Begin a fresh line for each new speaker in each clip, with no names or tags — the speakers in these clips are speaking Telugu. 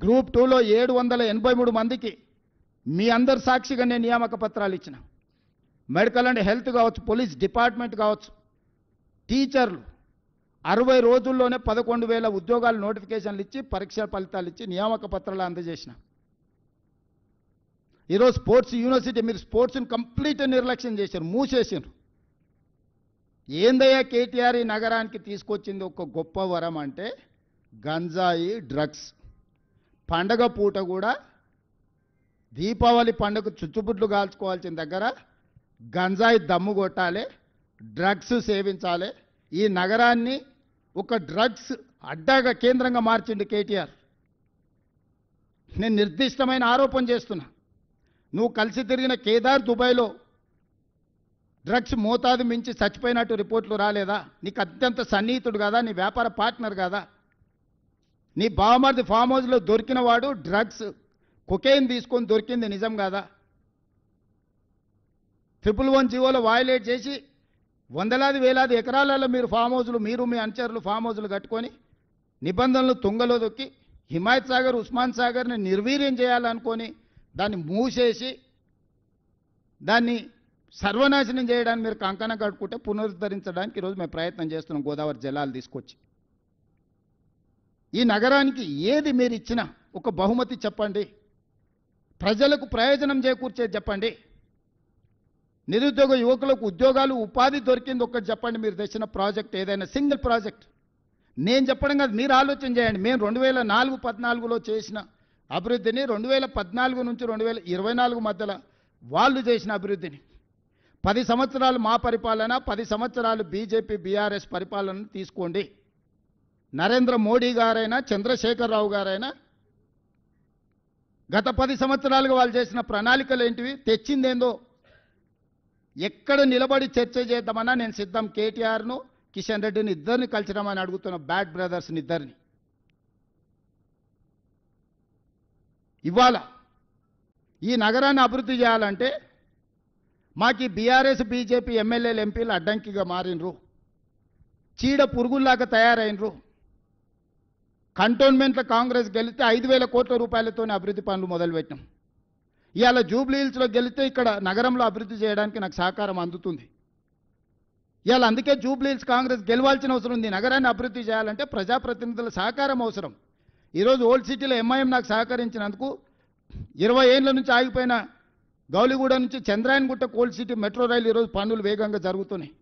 గ్రూప్ 2లో 783 మందికి మీ అందరి సాక్షిగా నేను నియామక పత్రాలు ఇచ్చిన. మెడికల్ అండ్ హెల్త్ కావచ్చు, పోలీస్ డిపార్ట్మెంట్ కావచ్చు, టీచర్లు 60 రోజుల్లోనే 11,000 ఉద్యోగాలు నోటిఫికేషన్లు ఇచ్చి పరీక్ష ఫలితాలు ఇచ్చి నియామక పత్రాలు అందజేసిన. ఈరోజు స్పోర్ట్స్ యూనివర్సిటీ మీరు స్పోర్ట్స్ని కంప్లీట్ నిర్లక్ష్యం చేశారు, మూసేసారు. ఏందయ్యా కేటీఆర్ ఈ నగరానికి తీసుకొచ్చింది ఒక గొప్ప వరం అంటే గంజాయి, డ్రగ్స్. పండగ పూట కూడా దీపావళి పండుగ చుచ్చుబుడ్లు కాల్చుకోవాల్సిన దగ్గర గంజాయి దమ్ము కొట్టాలి, డ్రగ్స్ సేవించాలి. ఈ నగరాన్ని ఒక డ్రగ్స్ అడ్డాగా కేంద్రంగా మార్చిండు కేటీఆర్. నేను నిర్దిష్టమైన ఆరోపణ చేస్తున్నా. నువ్వు కలిసి తిరిగిన కేదార్ దుబాయ్లో డ్రగ్స్ మోతాదు మించి చచ్చిపోయినట్టు రిపోర్ట్లు రాలేదా? నీకు అత్యంత సన్నిహితుడు కదా, నీ వ్యాపార పార్ట్నర్ కదా. నీ బావమరిది ఫామ్ హౌస్లో దొరికిన వాడు డ్రగ్స్ కొకైన్ తీసుకొని దొరికింది నిజం కాదా? 111 జీవోలో వయలేట్ చేసి వందలాది వేలాది ఎకరాలలో మీరు ఫామ్ హౌస్లు, మీరు మీ అనుచరులు ఫామ్ హౌస్లు కట్టుకొని నిబంధనలు తుంగలో దొక్కి హిమాయత్ సాగర్, ఉస్మాన్ సాగర్ని నిర్వీర్యం చేయాలనుకొని దాన్ని మూసేసి దాన్ని సర్వనాశనం చేయడానికి మీరు కంకణం కట్టుకుంటే పునరుద్ధరించడానికి ఈరోజు మేము ప్రయత్నం చేస్తున్నాం. గోదావరి జలాలు తీసుకొచ్చి ఈ నగరానికి ఏది మీరు ఇచ్చినా ఒక బహుమతి చెప్పండి, ప్రజలకు ప్రయోజనం చేకూర్చేది చెప్పండి, నిరుద్యోగ యువకులకు ఉద్యోగాలు ఉపాధి దొరికింది ఒక్కటి చెప్పండి. మీరు తెచ్చిన ప్రాజెక్ట్ ఏదైనా సింగిల్ ప్రాజెక్ట్ నేను చెప్పడం కాదు, మీరు ఆలోచన చేయండి. మేము 2014-14లో చేసిన అభివృద్ధిని 2014 నుంచి 2024 మధ్యలో వాళ్ళు చేసిన అభివృద్ధిని 10 సంవత్సరాలు మా పరిపాలన, 10 సంవత్సరాలు బీజేపీ బీఆర్ఎస్ పరిపాలన తీసుకోండి. నరేంద్ర మోడీ గారైనా చంద్రశేఖరరావు గారైనా గత 10 సంవత్సరాలుగా వాళ్ళు చేసిన ప్రణాళికలు ఏంటివి, తెచ్చిందేందో ఎక్కడ నిలబడి చర్చ చేద్దామన్నా నేను సిద్ధం. కేటీఆర్ను కిషన్ రెడ్డిని ఇద్దరిని కలిసిరమని అడుగుతున్న, బ్యాడ్ బ్రదర్స్ని ఇద్దరిని. ఇవాళ ఈ నగరాన్ని అభివృద్ధి చేయాలంటే మాకు బీఆర్ఎస్ బీజేపీ ఎమ్మెల్యేలు ఎంపీలు అడ్డంకిగా మారినరు, చీడ పురుగుల్లాగా తయారైనరు. కంటోన్మెంట్లో కాంగ్రెస్ గెలిస్తే 5,000 కోట్ల రూపాయలతోనే అభివృద్ధి పనులు మొదలుపెట్టినాం. ఇవాళ జూబ్లీ హిల్స్లో గెలిస్తే ఇక్కడ నగరంలో అభివృద్ధి చేయడానికి నాకు సహకారం అందుతుంది. ఇవాళ అందుకే జూబ్లీ హిల్స్ కాంగ్రెస్ గెలవాల్సిన అవసరం ఉంది. నగరాన్ని అభివృద్ధి చేయాలంటే ప్రజాప్రతినిధుల సహకారం అవసరం. ఈరోజు ఓల్డ్ సిటీలో ఎంఐఎం నాకు సహకరించినందుకు 20 ఏళ్ల నుంచి ఆగిపోయిన గౌలిగూడ నుంచి Chandrayangutta old city metro rail ఈరోజు పనులు వేగంగా జరుగుతున్నాయి.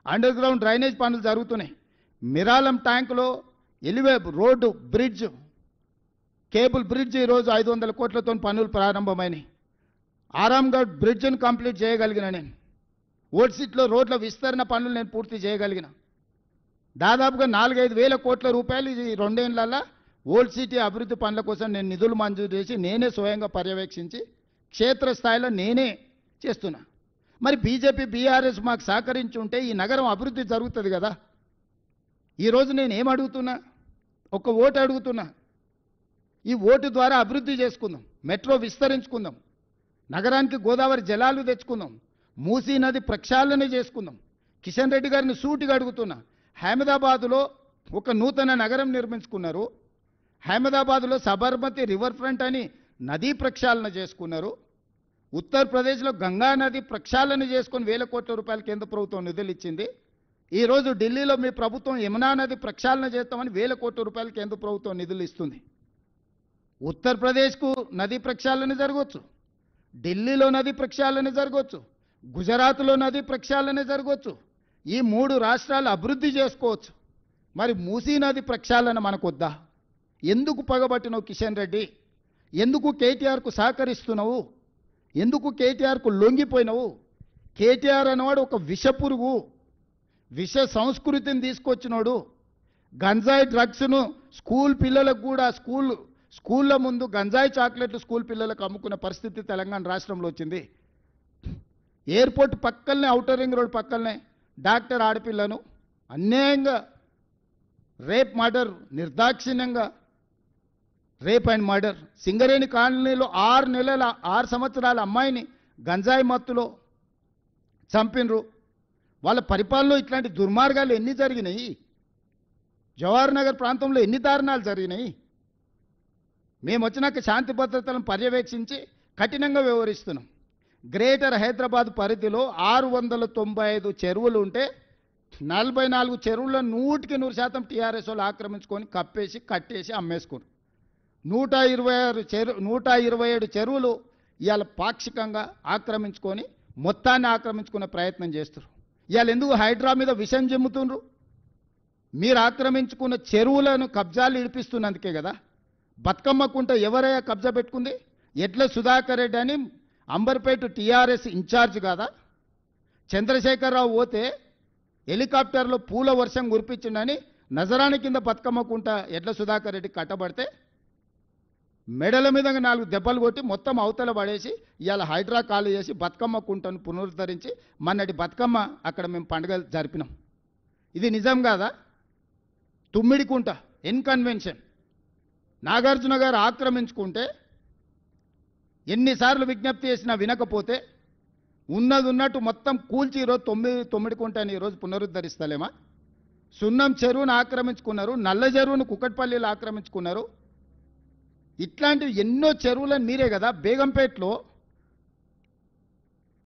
అండర్ గ్రౌండ్ డ్రైనేజ్ పనులు జరుగుతున్నాయి. మిరాలం ట్యాంకులో elevated road bridge, cable bridge ఈరోజు 500 కోట్లతో పనులు ప్రారంభమైనాయి. ఆరాంగఢ్ బ్రిడ్జ్ని కంప్లీట్ చేయగలిగిన నేను. ఓల్డ్ సిటీలో రోడ్ల విస్తరణ పనులు నేను పూర్తి చేయగలిగిన. దాదాపుగా 4-5 వేల కోట్ల రూపాయలు ఈ 2 ఏళ్లలో ఓల్డ్ సిటీ అభివృద్ధి పనుల కోసం నేను నిధులు మంజూరు చేసి నేనే స్వయంగా పర్యవేక్షించి క్షేత్రస్థాయిలో నేనే చేస్తున్నా. మరి బీజేపీ బీఆర్ఎస్ మాకు సహకరించి ఉంటే ఈ నగరం అభివృద్ధి జరుగుతుంది కదా. ఈరోజు నేను ఏం అడుగుతున్నా, ఒక ఓటు అడుగుతున్నా. ఈ ఓటు ద్వారా అభివృద్ధి చేసుకుందాం, మెట్రో విస్తరించుకుందాం, నగరానికి గోదావరి జలాలు తెచ్చుకుందాం, మూసీ నది ప్రక్షాళన చేసుకుందాం. కిషన్ రెడ్డి గారిని సూటిగా అడుగుతున్నా. అహ్మదాబాదులో ఒక నూతన నగరం నిర్మించుకున్నారు. అహ్మదాబాద్లో సబర్మతి రివర్ ఫ్రంట్ అని నదీ ప్రక్షాళన చేసుకున్నారు. ఉత్తరప్రదేశ్లో గంగా నది ప్రక్షాళన చేసుకొని 1,000 కోట్ల రూపాయలు కేంద్ర ప్రభుత్వం నిధులు ఇచ్చింది. ఈరోజు ఢిల్లీలో మీ ప్రభుత్వం యమునా నది ప్రక్షాళన చేస్తామని 1,000 కోట్ల రూపాయలు కేంద్ర ప్రభుత్వం నిధులు ఇస్తుంది. ఉత్తరప్రదేశ్కు నదీ ప్రక్షాళన జరగవచ్చు, ఢిల్లీలో నదీ ప్రక్షాళన జరగవచ్చు, గుజరాత్లో నదీ ప్రక్షాళన జరగవచ్చు. ఈ 3 రాష్ట్రాలు అభివృద్ధి చేసుకోవచ్చు. మరి మూసీ నది ప్రక్షాళన మనకొద్దా? ఎందుకు పగబట్టినావు కిషన్ రెడ్డి? ఎందుకు కేటీఆర్కు సహకరిస్తున్నావు? ఎందుకు కేటీఆర్కు లొంగిపోయినావు? కేటీఆర్ అనేవాడు ఒక విషపురుగు, విష సంస్కృతిని తీసుకొచ్చినాడు. గంజాయి డ్రగ్స్ను స్కూల్ పిల్లలకు కూడా స్కూళ్ళ ముందు గంజాయి చాక్లెట్లు స్కూల్ పిల్లలకు అమ్ముకునే పరిస్థితి తెలంగాణ రాష్ట్రంలో వచ్చింది. ఎయిర్పోర్ట్ పక్కనే, ఔటర్ రింగ్ రోడ్ పక్కనే డాక్టర్ ఆడపిల్లను అన్యాయంగా రేప్ మర్డర్, నిర్దాక్షిణ్యంగా రేప్ అండ్ మర్డర్. సింగరేణి కాలనీలో 6 సంవత్సరాల అమ్మాయిని గంజాయి మత్తులో చంపినరు. వాళ్ళ పరిపాలనలో ఇట్లాంటి దుర్మార్గాలు ఎన్ని జరిగినాయి? జవహర్ నగర్ ప్రాంతంలో ఎన్ని దారుణాలు జరిగినాయి? మేము వచ్చినాక శాంతి భద్రతలను పర్యవేక్షించి కఠినంగా వ్యవహరిస్తున్నాం. గ్రేటర్ హైదరాబాద్ పరిధిలో 695 చెరువులు ఉంటే 44 చెరువుల్లో 100% టీఆర్ఎస్ వాళ్ళు ఆక్రమించుకొని కప్పేసి కట్టేసి అమ్మేసుకున్నారు. 127 చెరువులు ఇవాళ పాక్షికంగా ఆక్రమించుకొని మొత్తాన్ని ఆక్రమించుకునే ప్రయత్నం చేస్తారు. ఇవాళ ఎందుకు హైడ్రా మీద విషం జమ్ముతుండ్రు? మీరు ఆక్రమించుకున్న చెరువులను కబ్జాలు ఇడిపిస్తున్నందుకే కదా. బతుకమ్మ కుంట ఎవరయ్యా కబ్జా పెట్టుకుంది? ఎడ్ల సుధాకర్ రెడ్డి అని అంబర్పేట టీఆర్ఎస్ ఇన్ఛార్జ్ కాదా? చంద్రశేఖరరావు పోతే హెలికాప్టర్లో పూల వర్షం కురిపించిండని నజరాని కింద బతుకమ్మ కుంట ఎడ్ల సుధాకర్ రెడ్డి కట్టబడితే మెడల మీద 4 దెబ్బలు కొట్టి మొత్తం అవతల పడేసి ఇవాళ హైడ్రా ఖాళీ చేసి బతుకమ్మ కుంటను పునరుద్ధరించి మొన్నటి బతుకమ్మ అక్కడ మేము పండుగ జరిపినాం. ఇది నిజం కాదా? తుమ్మిడి కుంట ఇన్కన్వెన్షన్ నాగార్జున గారు ఆక్రమించుకుంటే ఎన్నిసార్లు విజ్ఞప్తి చేసినా వినకపోతే ఉన్నది ఉన్నట్టు మొత్తం కూల్చి ఈరోజు తొమ్మిడి కుంటని ఈరోజు పునరుద్ధరిస్తలేమా? సున్నం చెరువును ఆక్రమించుకున్నారు, నల్ల చెరువును కుక్కట్పల్లిలో ఆక్రమించుకున్నారు. ఇట్లాంటివి ఎన్నో చెరువులను మీరే కదా. బేగంపేటలో